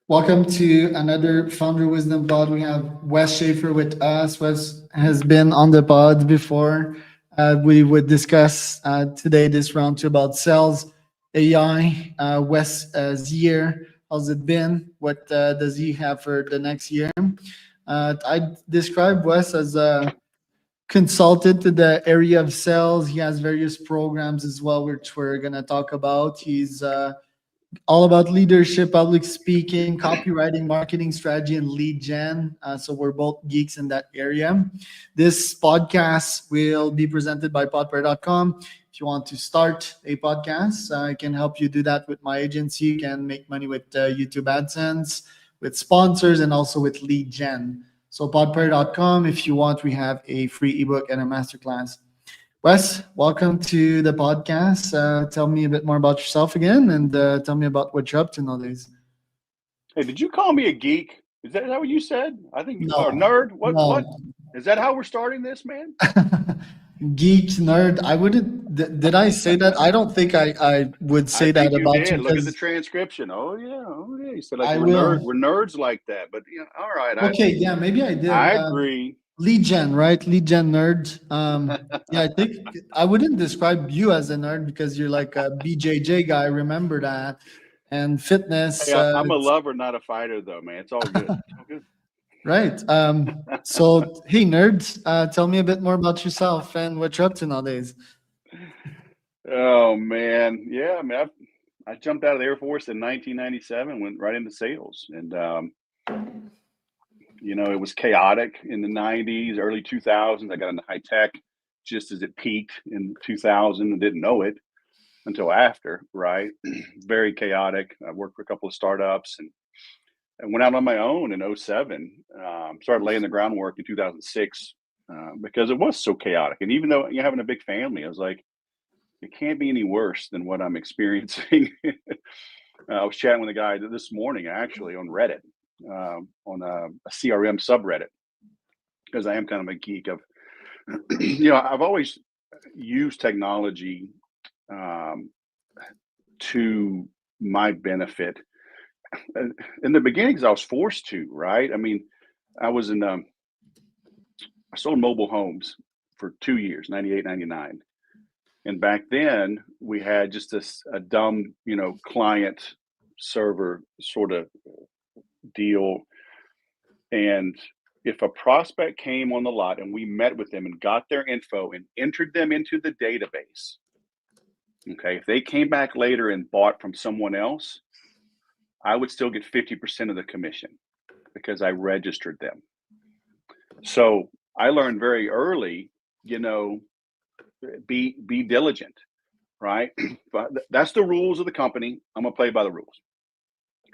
Welcome to another Founder Wisdom Pod. We have Wes Schaeffer with us. Wes has been on the pod before. We would discuss today this round two about sales, AI. Wes' year, how's it been? What does he have for the next year? I describe Wes as a consultant to the area of sales. He has various programs as well, which we're going to talk about. He's all about leadership, public speaking, copywriting, marketing strategy, and lead gen. So we're both geeks in that area. This podcast will be presented by podpair.com. If you want to start a podcast, I can help you do that with my agency. You can make money with YouTube AdSense, with sponsors, and also with lead gen. So podpair.com. If you want, we have a free ebook and a masterclass. Wes, welcome to the podcast. Tell me a bit more about yourself again, and tell me about what you're up to nowadays. Hey, did you call me a geek? Is that what you said? I think or No, nerd. What no, is that? How we're starting this, man? geek, nerd. I wouldn't. Did I say that? I don't think I would I say that think you about you did. Look at the because transcription. Oh yeah. You said like I will. we're nerds like that. But yeah, all right. I Okay, yeah, maybe I did. I agree. Lead gen, right? Lead gen nerd. Yeah, I think I wouldn't describe you as a nerd because you're like a BJJ guy. Remember that. And fitness. Hey, I'm a lover, not a fighter, though, man. It's all good. It's all good. Right. So, hey, nerds, tell me a bit more about yourself and what you're up to nowadays. Oh man, yeah. I jumped out of the Air Force in 1997, went right into sales, and it was chaotic in the 90s, early 2000s. I got into high tech just as it peaked in 2000 and didn't know it until after, right? Very chaotic. I worked for a couple of startups and went out on my own in '07. Started laying the groundwork in 2006 because it was so chaotic. And even though you're having a big family, I was like, it can't be any worse than what I'm experiencing. I was chatting with a guy this morning actually on Reddit, on a CRM subreddit, because I am kind of a geek of, I've always used technology um, to my benefit. In the beginnings, I was forced to, right? I mean, I was in, I sold mobile homes for 2 years, 98, 99. And back then we had just a dumb, client server sort of deal. And if a prospect came on the lot and we met with them and got their info and entered them into the database, okay, if they came back later and bought from someone else, I would still get 50% of the commission because I registered them. So I learned very early, be diligent, right? But that's the rules of the company. I'm gonna play by the rules.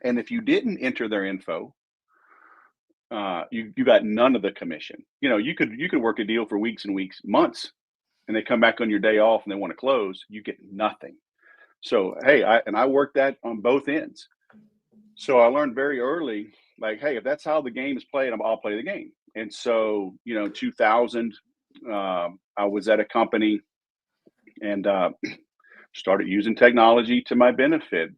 And if you didn't enter their info, you got none of the commission. You could work a deal for weeks and weeks, months, and they come back on your day off and they want to close, you get nothing. So hey, I worked that on both ends. So I learned very early, like, hey, if that's how the game is played, I'll play the game. And so, 2000, I was at a company and started using technology to my benefit.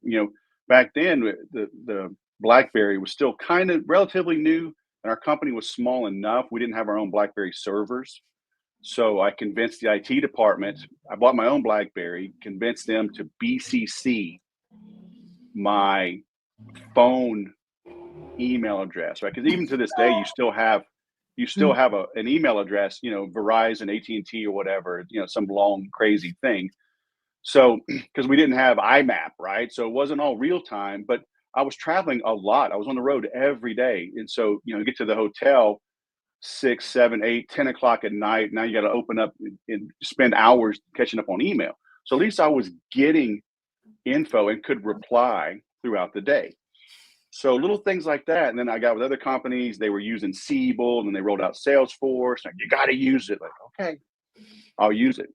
Back then, the BlackBerry was still kind of relatively new, and our company was small enough. We didn't have our own BlackBerry servers. So I convinced the IT department. I bought my own BlackBerry, convinced them to BCC my phone email address, right? Because even to this day, you still have an email address, Verizon, AT&T, or whatever, some long crazy thing. So because we didn't have IMAP, right? So it wasn't all real time, but I was traveling a lot. I was on the road every day, and so get to the hotel 6, 7, 8, 10 o'clock at night. Now you got to open up and spend hours catching up on email. So at least I was getting info and could reply throughout the day. So little things like that. And then I got with other companies, they were using Siebel, and then they rolled out Salesforce. Like, you got to use it. Like, okay, I'll use it.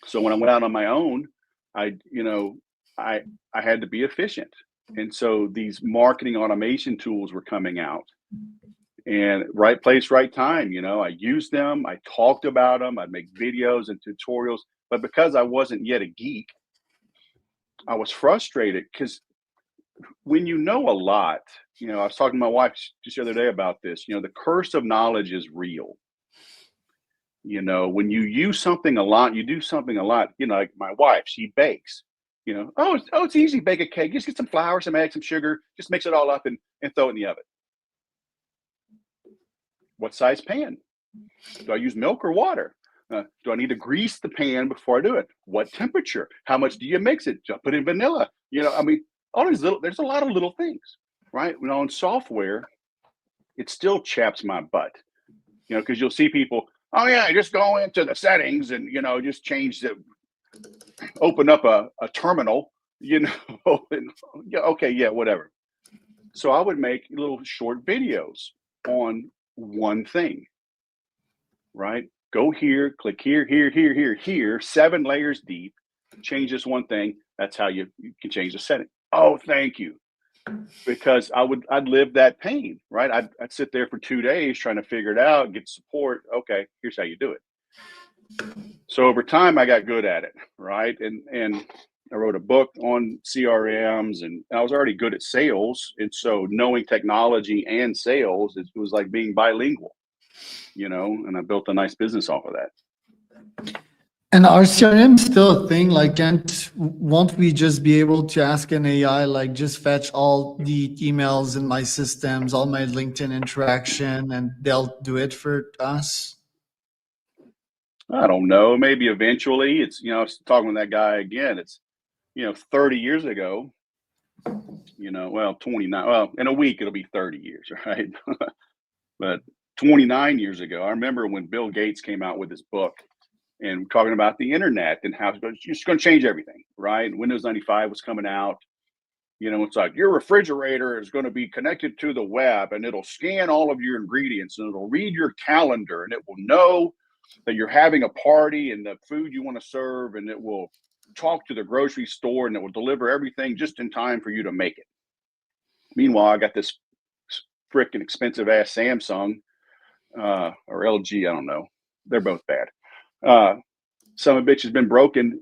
So when I went out on my own, I, you know, I had to be efficient. And so these marketing automation tools were coming out, and right place, right time. I used them, I talked about them, I'd make videos and tutorials. But because I wasn't yet a geek, I was frustrated because when you know a lot, I was talking to my wife just the other day about this. The curse of knowledge is real. When you use something a lot, you do something a lot. Like my wife, she bakes. It's easy to bake a cake. Just get some flour, some eggs, some sugar, just mix it all up and throw it in the oven. What size pan? Do I use milk or water? Do I need to grease the pan before I do it? What temperature? How much do you mix it? Do I put in vanilla? All these there's a lot of little things, right? In software, it still chaps my butt, because you'll see people, oh yeah, just go into the settings and, just open up a terminal, and, yeah, okay, yeah, whatever. So I would make little short videos on one thing, right? Go here, click here, here, here, here, here, 7 layers deep, change this one thing. That's how you can change the setting. Oh, thank you. Because I'd live that pain, right? I'd sit there for 2 days trying to figure it out, get support. Okay, here's how you do it. So over time, I got good at it, right? And I wrote a book on CRMs, and I was already good at sales, and so knowing technology and sales, it was like being bilingual, and I built a nice business off of that. And are CRM still a thing? Like, won't we just be able to ask an AI, like, just fetch all the emails in my systems, all my LinkedIn interaction, and they'll do it for us? I don't know. Maybe eventually. I was talking with that guy again. It's 30 years ago. 29. Well, in a week it'll be 30 years, right? But 29 years ago, I remember when Bill Gates came out with his book and talking about the internet and how it's just going to change everything, right? And Windows 95 was coming out. It's like your refrigerator is going to be connected to the web, and it'll scan all of your ingredients, and it'll read your calendar, and it will know that you're having a party and the food you want to serve, and it will talk to the grocery store, and it will deliver everything just in time for you to make it. Meanwhile, I got this freaking expensive ass Samsung or LG. I don't know. They're both bad. Some of bitch has been broken,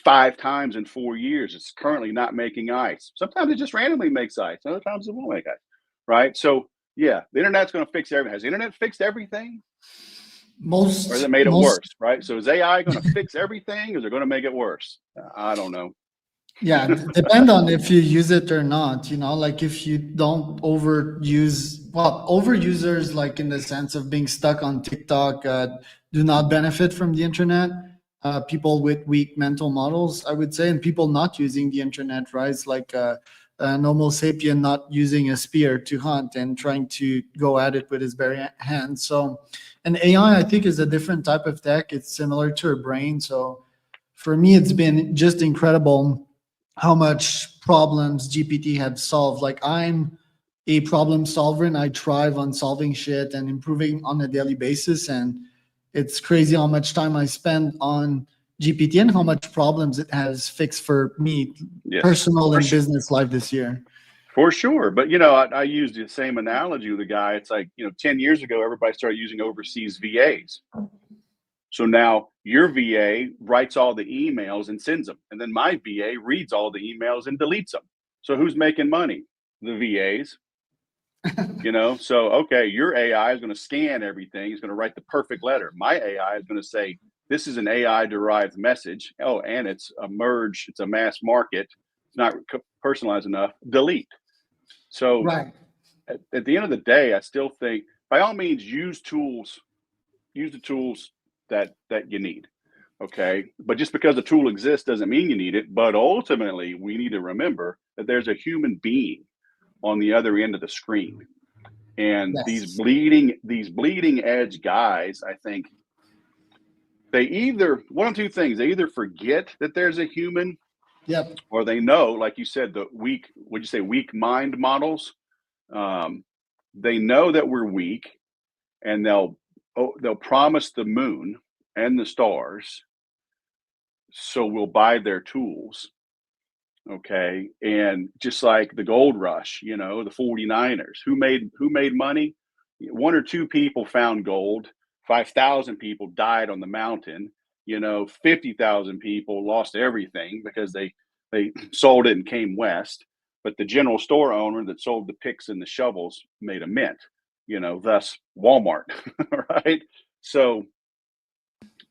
5 times in 4 years. It's currently not making ice. Sometimes it just randomly makes ice. Other times it won't make ice. Right. So yeah, the internet's going to fix everything. Has the internet fixed everything? Or has it made it worse? Right. So is AI going to fix everything? Or is it going to make it worse? I don't know. Yeah, depend on if you use it or not, like if you don't overusers, like in the sense of being stuck on TikTok, do not benefit from the internet. People with weak mental models, I would say, and people not using the internet, right? It's like an Homo sapien not using a spear to hunt and trying to go at it with his bare hands. So an AI, I think, is a different type of tech. It's similar to a brain. So for me, it's been just incredible how much problems GPT have solved. Like, I'm a problem solver and I thrive on solving shit and improving on a daily basis. And it's crazy how much time I spend on GPT and how much problems it has fixed for me, Yes, personal and business life this year. for sure. But I used the same analogy with a guy. It's like 10 years ago, everybody started using overseas VAs. So now your VA writes all the emails and sends them, and then my VA reads all the emails and deletes them. So who's making money? The VAs. So okay, your AI is going to scan everything. It's going to write the perfect letter. My AI is going to say, this is an AI derived message. Oh, and it's a merge. It's a mass market. It's not personalized enough. Delete. So Right. at the end of the day, I still think by all means use tools. Use the tools that you need. Okay. But just because the tool exists doesn't mean you need it. But ultimately, we need to remember that there's a human being on the other end of the screen. And these Yes. bleeding edge guys, I think they either one of two things, they either forget that there's a human, Yep. or they know, like you said, the weak, would you say weak mind models? They know that we're weak, and they'll promise the moon and the stars, so we'll buy their tools. Okay. And just like the gold rush, the 49ers, who made money? One or two people found gold, 5,000 people died on the mountain, 50,000 people lost everything because they sold it and came west. but the general store owner that sold the picks and the shovels made a mint, thus Walmart, right? So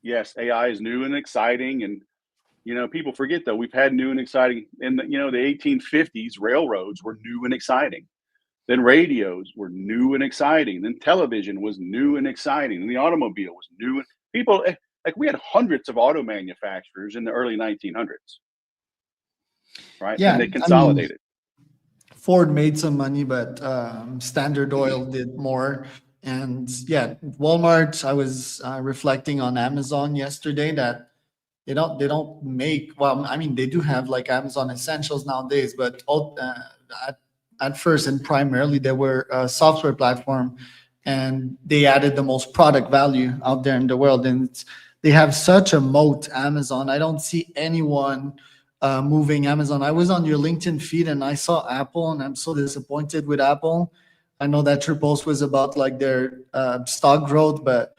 yes, AI is new and exciting. And, people forget though, we've had new and exciting in the 1850s, railroads were new and exciting. Then radios were new and exciting. Then television was new and exciting. And the automobile was new. And people, like we had hundreds of auto manufacturers in the early 1900s, right? Then Yeah, they I mean, consolidated. Ford made some money, but Standard Oil did more. And yeah, Walmart. I was reflecting on Amazon yesterday that they don't make. Well, I mean, they do have like Amazon Essentials nowadays, but at at first and primarily they were a software platform, and they added the most product value out there in the world. And they have such a moat. Amazon. I don't see anyone moving Amazon. I was on your LinkedIn feed and I saw Apple, and I'm so disappointed with Apple. I know that your post was about like their stock growth, but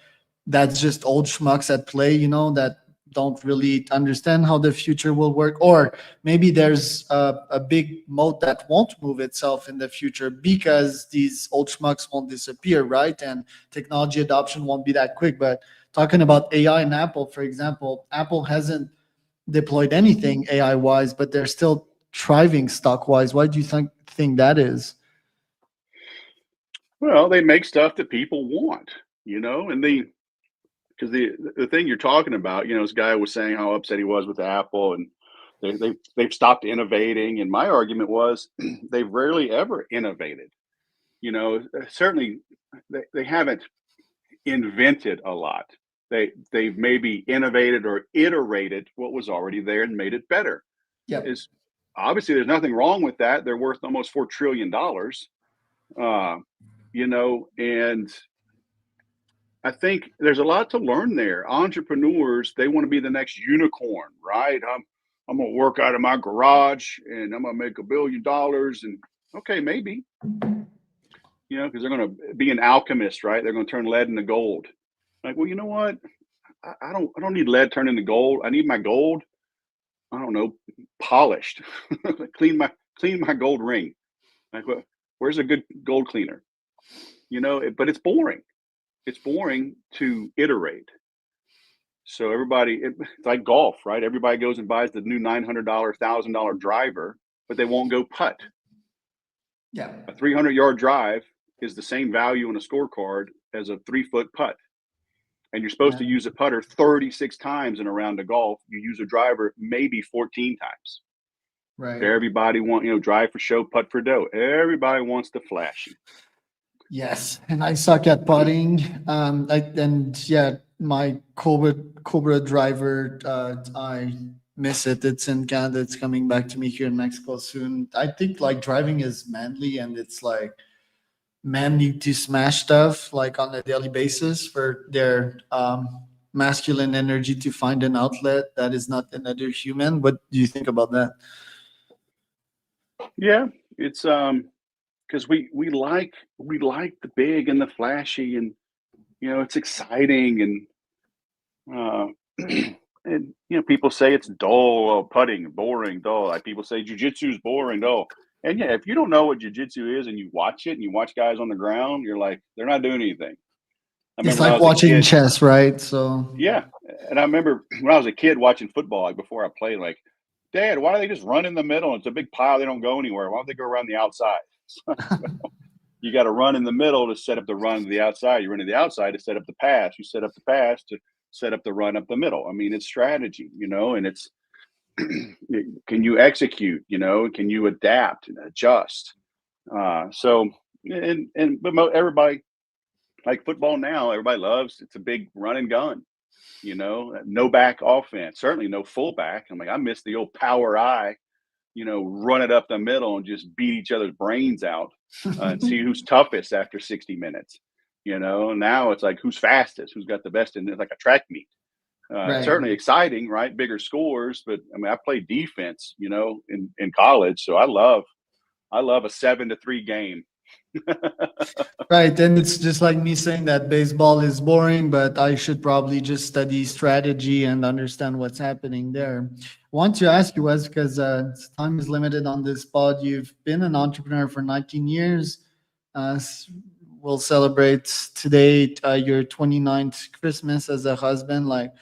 that's just old schmucks at play, that don't really understand how the future will work. Or maybe there's a big moat that won't move itself in the future because these old schmucks won't disappear, right? And technology adoption won't be that quick. But talking about AI and Apple, for example, Apple hasn't deployed anything AI wise, but they're still thriving stock wise. Why do you think that is? Well, they make stuff that people want, and because the thing you're talking about, this guy was saying how upset he was with Apple, and they've stopped innovating. And my argument was they've rarely ever innovated. Certainly they haven't invented a lot. They've maybe innovated or iterated what was already there and made it better. Yep. Is Obviously there's nothing wrong with that. They're worth almost $4 trillion. And I think there's a lot to learn there. Entrepreneurs, they want to be the next unicorn, right? I'm gonna work out of my garage and I'm gonna make $1 billion. And okay, maybe, because they're gonna be an alchemist, right? They're gonna turn lead into gold. Like, well, you know what? I don't need lead turned into gold. I need my gold, I don't know, polished. clean my gold ring. Like, where's a good gold cleaner? But it's boring. It's boring to iterate. So it's like golf, right? Everybody goes and buys the new $900, $1,000 driver, but they won't go putt. Yeah. A 300-yard drive is the same value on a scorecard as a 3-foot putt. And you're supposed Yeah. to use a putter 36 times in a round of golf. You use a driver maybe 14 times. Right. Everybody drive for show, putt for dough. Everybody wants the flashy. Yes, and I suck at putting. Yeah, my Cobra driver, I miss it. It's in Canada. It's coming back to me here in Mexico soon. I think like driving is manly, and it's like men need to smash stuff like on a daily basis for their masculine energy to find an outlet that is not another human. What do you think about that? Yeah, it's because we like the big and the flashy, and it's exciting. And and people say it's dull, putting boring, dull. Like people say jujitsu is boring, dull. And yeah, if you don't know what jujitsu is and you watch it and you watch guys on the ground, you're like, they're not doing anything. I It's remember when I like was a watching kid. chess, right? So Yeah, and I remember when I was a kid watching football, like before I played, like, Dad, why do they just run in the middle? It's a big pile. They don't go anywhere. Why don't they go around the outside? You got to run in the middle to set up the run to the outside. You run to the outside to set up the pass. You set up the pass to set up the run up the middle. I mean, it's strategy, and it's can you execute? Can you adapt and adjust? So but everybody like football now. Everybody loves it's a big run and gun. No back offense. Certainly no fullback. I'm like I miss the old power eye, run it up the middle and just beat each other's brains out and see who's toughest after 60 minutes. Now it's like who's fastest, who's got the best in it, like a track meet. right. Certainly exciting, right? Bigger scores, but I mean, I played defense, in college, so I love a 7-3 game. Right, and it's just like me saying that baseball is boring, but I should probably just study strategy and understand what's happening there. I want to ask you, Wes, because time is limited on this pod. You've been an entrepreneur for 19 years. We'll celebrate today your 29th Christmas as a husband. Like,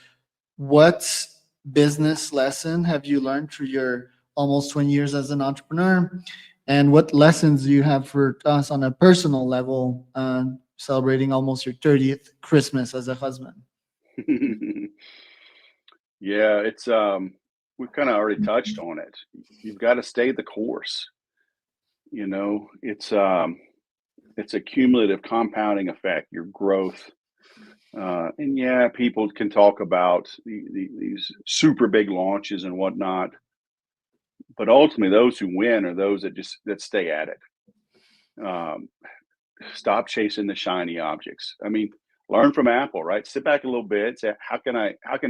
what business lesson have you learned through your almost 20 years as an entrepreneur? And what lessons do you have for us on a personal level, celebrating almost your 30th Christmas as a husband? Yeah, it's we've kind of already touched on it. You've got to stay the course. You know, it's a cumulative compounding effect, your growth. And yeah, people can talk about these super big launches and whatnot, but ultimately, those who win are those that stay at it. Um, Stop chasing the shiny objects. I mean, learn from Apple, right? Sit back a little bit. Say, how can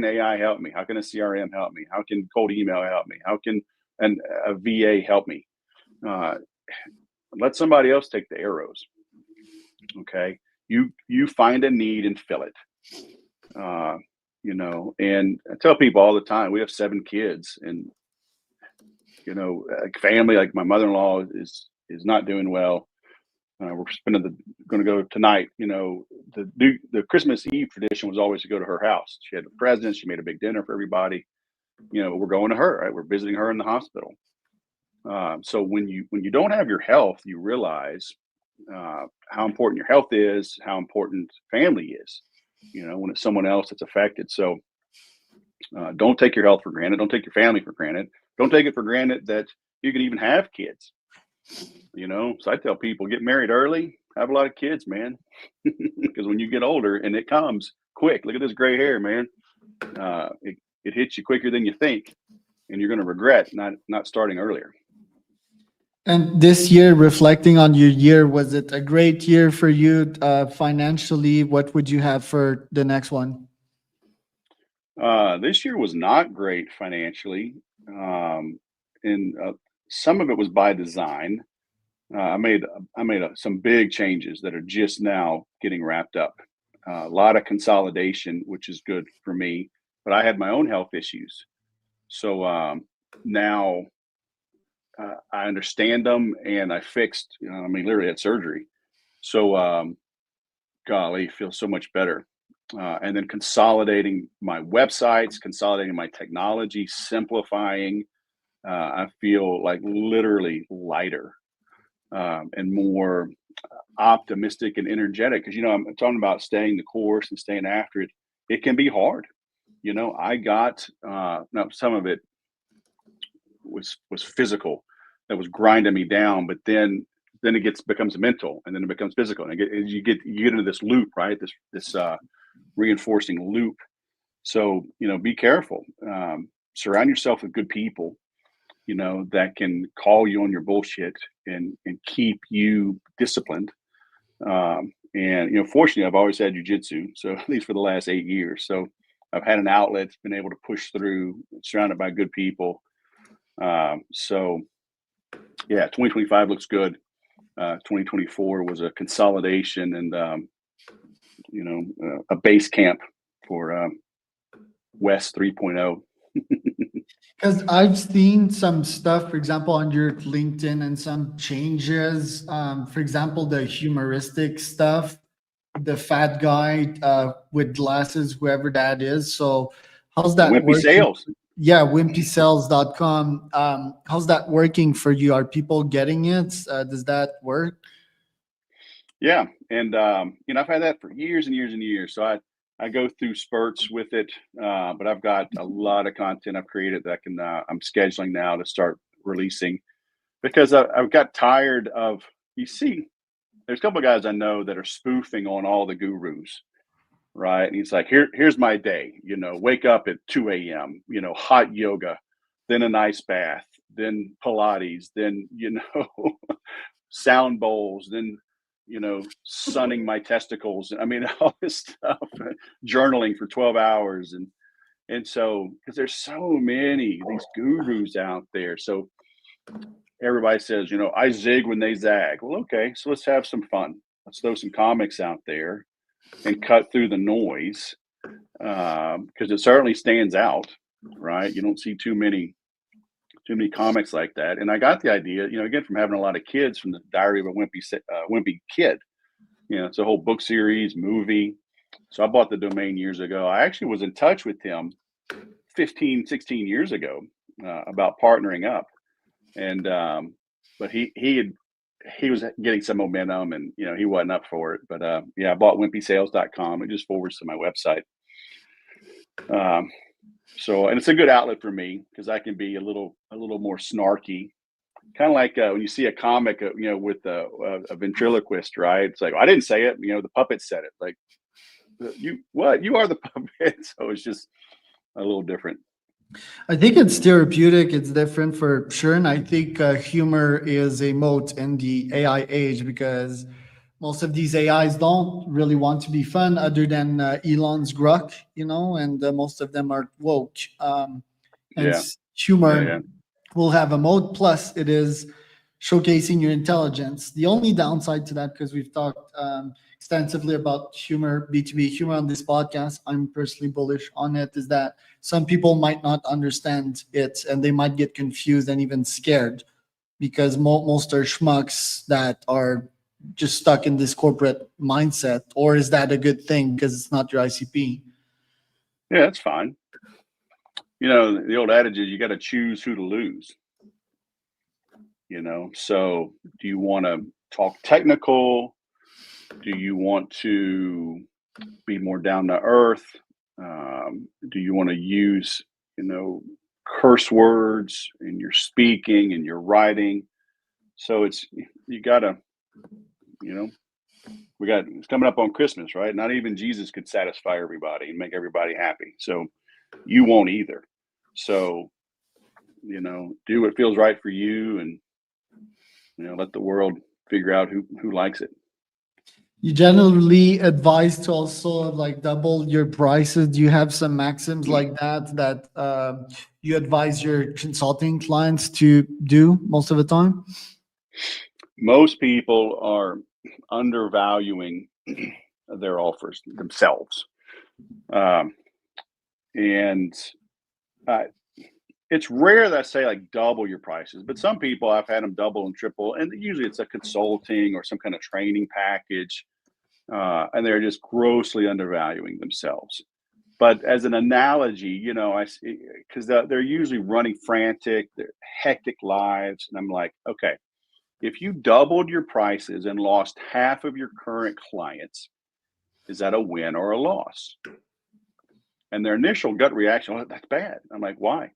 AI help me? How can a CRM help me? How can cold email help me? How can a VA help me? Uh, let somebody else take the arrows. Okay, you find a need and fill it. Uh, and I tell people all the time, we have 7 kids, and like family, like my mother-in-law is not doing well. We're going to go tonight. The Christmas Eve tradition was always to go to her house. She had the presents. She made a big dinner for everybody. We're going to her. Right, we're visiting her in the hospital. So when you don't have your health, you realize how important your health is, how important family is. When it's someone else that's affected. So don't take your health for granted. Don't take your family for granted. Don't take it for granted that you can even have kids. So I tell people, get married early, have a lot of kids, man, because when you get older and it comes quick, look at this gray hair, man. It hits you quicker than you think, and you're going to regret not starting earlier. And this year, reflecting on your year, was it a great year for you financially? What would you have for the next one? This year was not great financially, and some of it was by design. I made some big changes that are just now getting wrapped up. A lot of consolidation, which is good for me, but I had my own health issues, so now I understand them, and I fixed. I mean, literally had surgery, so golly, it feels so much better. And then consolidating my websites, consolidating my technology, simplifying. I feel like literally lighter and more optimistic and energetic because I'm talking about staying the course and staying after it. It can be hard. I got now some of it was physical that was grinding me down, but then it becomes mental, and then it becomes physical, and you get into this loop, right? This reinforcing loop. So be careful. Surround yourself with good people that can call you on your bullshit and keep you disciplined. And fortunately, I've always had jujitsu, so at least for the last 8 years. So I've had an outlet, been able to push through, surrounded by good people. So yeah, 2025 looks good. 2024 was a consolidation and a base camp for West 3.0. Because I've seen some stuff, for example, on your LinkedIn and some changes. For example, the humoristic stuff, the fat guy with glasses, whoever that is. So, how's that Wimpy working? sales. Yeah, wimpysales.com. How's that working for you? Are people getting it? Does that work? Yeah, and I've had that for years and years and years. So I go through spurts with it, but I've got a lot of content I've created that I'm scheduling now to start releasing because I've got tired of. You see, there's a couple of guys I know that are spoofing on all the gurus, right? And he's like, here's my day. Wake up at 2 a.m. Hot yoga, then an ice bath, then Pilates, then sound bowls, then sunning my testicles. I mean, all this stuff, journaling for 12 hours. And so, because there's so many of these gurus out there. So everybody says, I zig when they zag. Well, okay, so let's have some fun. Let's throw some comics out there and cut through the noise, because it certainly stands out, right? You don't see too many comics like that. And I got the idea, again, from having a lot of kids, from the Diary of a Wimpy Kid. It's a whole book series, movie. So I bought the domain years ago. I actually was in touch with him 15, 16 years ago, about partnering up. And but he was getting some momentum, and he wasn't up for it. But yeah, I bought wimpysales.com. It just forwards to my website. So, and it's a good outlet for me because I can be a little more snarky, kind of like when you see a comic, with a ventriloquist, right? It's like, I didn't say it, the puppet said it. Like, you are the puppet. So it's just a little different. I think it's therapeutic. It's different for sure. And I think humor is a moat in the AI age because most of these AIs don't really want to be fun other than Elon's Grok, and most of them are woke. And Yeah. humor Yeah. will have a mode. Plus, it is showcasing your intelligence. The only downside to that, because we've talked extensively about humor, B2B humor on this podcast, I'm personally bullish on it, is that some people might not understand it and they might get confused and even scared because most are schmucks that are just stuck in this corporate mindset. Or is that a good thing because it's not your ICP? Yeah, that's fine. The old adage is you got to choose who to lose. So do you want to talk technical? Do you want to be more down to earth? Do you want to use, curse words in your speaking and your writing? So you gotta, it's coming up on Christmas, right? Not even Jesus could satisfy everybody and make everybody happy. So you won't either. So, do what feels right for you, and, let the world figure out who likes it. You generally advise to also like double your prices. Do you have some maxims like that you advise your consulting clients to do most of the time? Most people are undervaluing their offers themselves. And it's rare that I say like double your prices, but some people I've had them double and triple, and usually it's a consulting or some kind of training package, and they're just grossly undervaluing themselves. But as an analogy, because they're usually running frantic, they're hectic lives, and I'm like, okay, if you doubled your prices and lost half of your current clients, is that a win or a loss? And their initial gut reaction, well, that's bad. I'm like, why?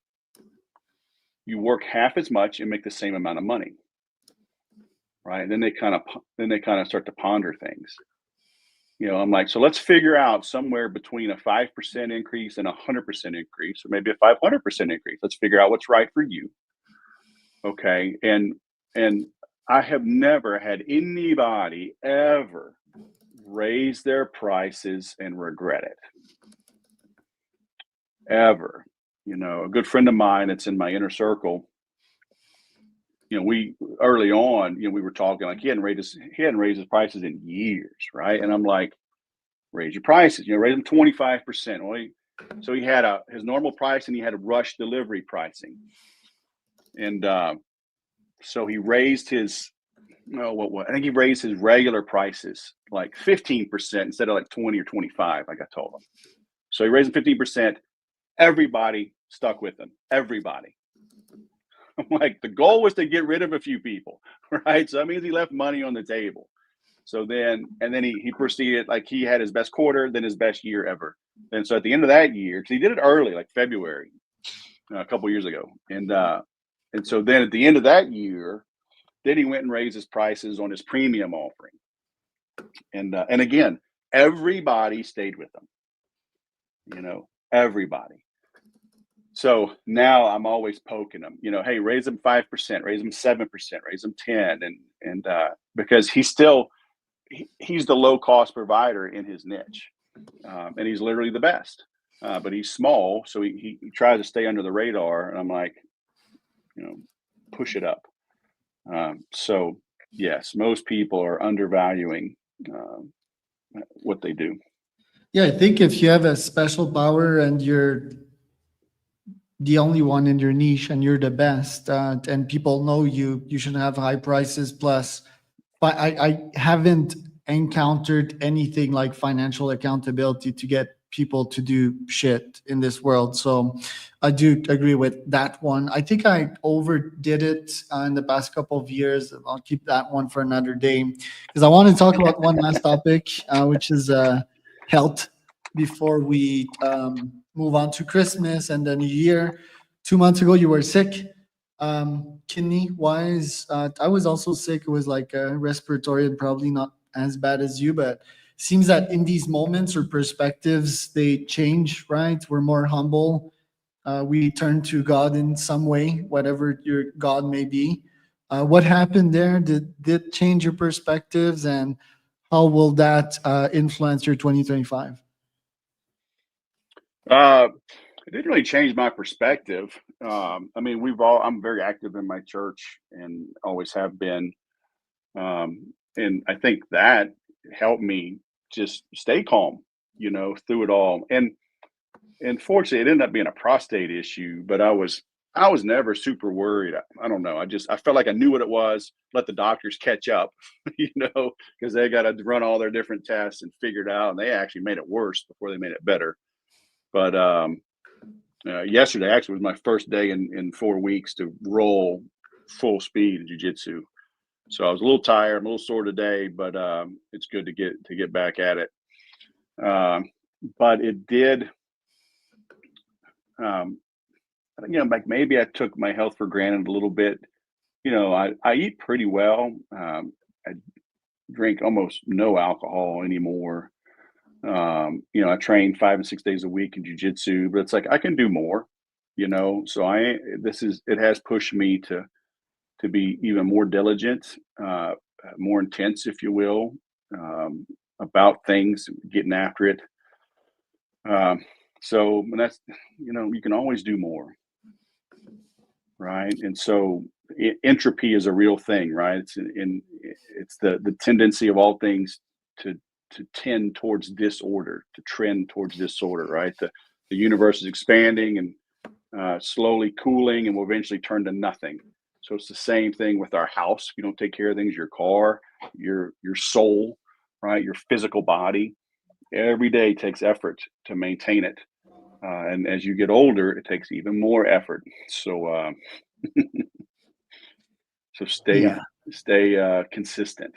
You work half as much and make the same amount of money, right? And then they kind of start to ponder things. I'm like, so let's figure out somewhere between a 5% increase and a 100% increase, or maybe a 500% increase. Let's figure out what's right for you. Okay. And I have never had anybody ever raise their prices and regret it. Ever. A good friend of mine that's in my inner circle, we early on, we were talking like he hadn't raised his prices in years, right? And I'm like, raise your prices, raise them 25%. Well, so he had his normal price and he had a rush delivery pricing. And so he raised his, I think he raised his regular prices like 15% instead of like 20 or 25, like I told him. So he raised them 15%. Everybody stuck with him. Everybody. I'm like, the goal was to get rid of a few people, right? So that means he left money on the table. So then he proceeded, like he had his best quarter, then his best year ever. And so at the end of that year, because he did it early, like February, a couple years ago. And so then at the end of that year, then he went and raised his prices on his premium offering. And again, everybody stayed with him, everybody. So now I'm always poking him, hey, raise them 5%, raise them 7%, raise them 10. And because he's the low cost provider in his niche. And he's literally the best, but he's small. So he tries to stay under the radar. And I'm like, push it up. So yes, most people are undervaluing what they do. Yeah, I think if you have a special power and you're the only one in your niche and you're the best, and people know you, you should have high prices. Plus, but I haven't encountered anything like financial accountability to get people to do shit in this world. So I do agree with that one. I think I overdid it in the past couple of years. I'll keep that one for another day because I want to talk about one last topic, which is health before we move on to Christmas and the new year. 2 months ago, you were sick, kidney wise. I was also sick. It was like respiratory and probably not as bad as you, but seems that in these moments or perspectives, they change, right? We're more humble. We turn to God in some way, whatever your God may be. What happened there? Did change your perspectives, and how will that influence your 2025? It didn't really change my perspective. I mean, I'm very active in my church and always have been. And I think that helped me just stay calm, through it all. And fortunately, it ended up being a prostate issue, but I was never super worried. I don't know. I felt like I knew what it was. Let the doctors catch up, because they got to run all their different tests and figure it out. And they actually made it worse before they made it better. But yesterday actually was my first day in 4 weeks to roll full speed in jiu-jitsu. So I was a little tired, I'm a little sore today, but it's good to get back at it. But it did, um, like maybe I took my health for granted a little bit. I eat pretty well. I drink almost no alcohol anymore. I train 5 and 6 days a week in jujitsu, but it's like I can do more. So it has pushed me to be even more diligent, more intense, if you will, about things, getting after it. So and that's you can always do more, right? And so entropy is a real thing, right? It's the tendency of all things to tend towards disorder, to trend towards disorder, right? The universe is expanding and slowly cooling and will eventually turn to nothing. So it's the same thing with our house. If you don't take care of things, your car, your soul, right? Your physical body. Every day takes effort to maintain it. And as you get older, it takes even more effort. So stay Yeah. consistent.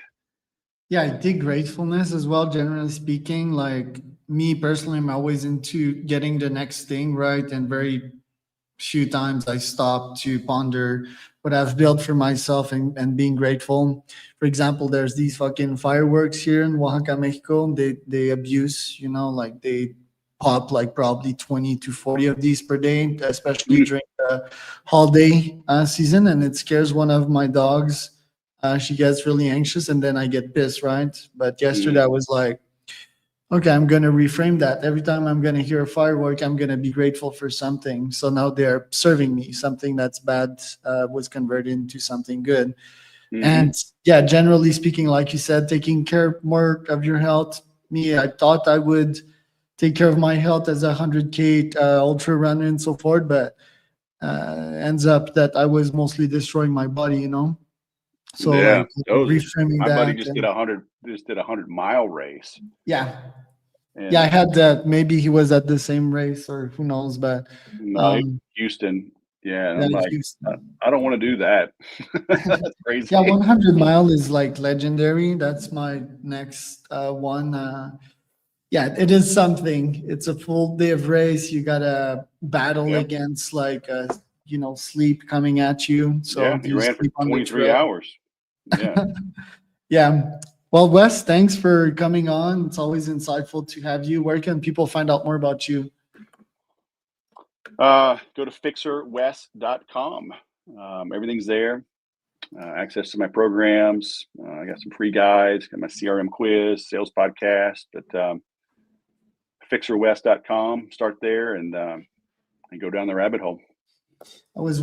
Yeah, I think gratefulness as well, generally speaking. Like me personally, I'm always into getting the next thing right. And very few times I stop to ponder what I've built for myself and being grateful. For example, there's these fucking fireworks here in Oaxaca, Mexico. They abuse, like they pop like probably 20 to 40 of these per day, especially Mm, during the holiday season. And it scares one of my dogs. She gets really anxious and then I get pissed, right? But yesterday mm, I was like, okay, I'm going to reframe that. Every time I'm going to hear a firework, I'm going to be grateful for something. So now they're serving me. Something that's bad was converted into something good. hmm. And yeah, generally speaking, like you said, taking care more of your health. Me, I thought I would take care of my health as a 100K ultra runner and so forth, but ends up that I was mostly destroying my body. So Yeah, like those. reframing My buddy that just did and 100 mile race, yeah. Yeah, I and had that. Maybe he was at the same race, or who knows? But no, um, Houston. Yeah, and yeah, I'm like, Houston. I don't want to do that. That's Yeah, crazy. 100 mile is like legendary. That's my next one. Yeah, it is something. It's a full day of race. You gotta battle Yep. against like sleep coming at you. Yeah, So he you ran for sleep on the 23 trail. hours. Yeah. Yeah. Well, Wes, thanks for coming on. It's always insightful to have you. Where can people find out more about you? Go to fixerwest.com. Everything's there. Access to my programs. I got some free guides, got my CRM quiz, sales podcast, but fixerwest.com. Start there and go down the rabbit hole. I was